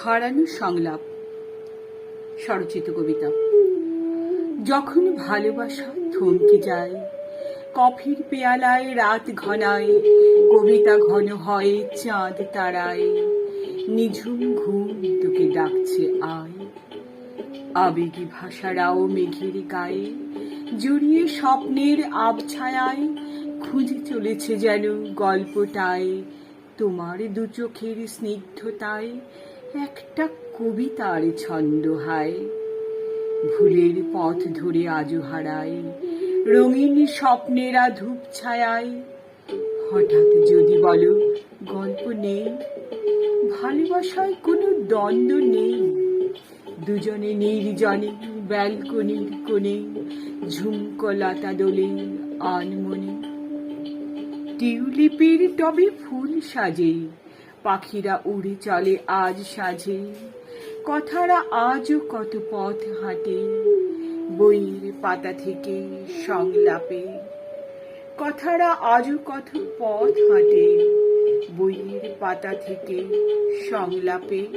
হারানো সংলাপ। স্বরচিত কবিতা। যখন ভালোবাসা থমকে যায়, কফির পেয়ালায় রাত ঘনায়, কবিতা ঘন হয় চাঁদ তারায়, নিঝুম ঘুম তোকে ডাকছে আয়। আবেগী ভাষারাও মেঘের গায়ে, জড়িয়ে স্বপ্নের আবছায়ায়, খুঁজে চলেছে যেন গল্পটায়, তোমার দু চোখের স্নিগ্ধতায় একটা কবিতার ছন্দ হায়। ভুলের পথ ধরে আজও হারায় রঙিন স্বপ্নেরা ধূপ ছায়ায়। হঠাৎ যদি বলো গল্প নেই, ভালোবাসায় কোনো দ্বন্দ্ব নেই, দুজনে নির্জনে ব্যালকনির কোণে, ঝুমকো লতা দোলে আনমনে। টিউলিপের টবে ফুল সাজে, পাখিরা উড়ে চলে আজ সাঁঝে, কথারা আজও কত পথ হাঁটে বইয়ের পাতা থেকে সংলাপে। কথারা আজও কত পথ হাঁটে বইয়ের পাতা থেকে সংলাপে।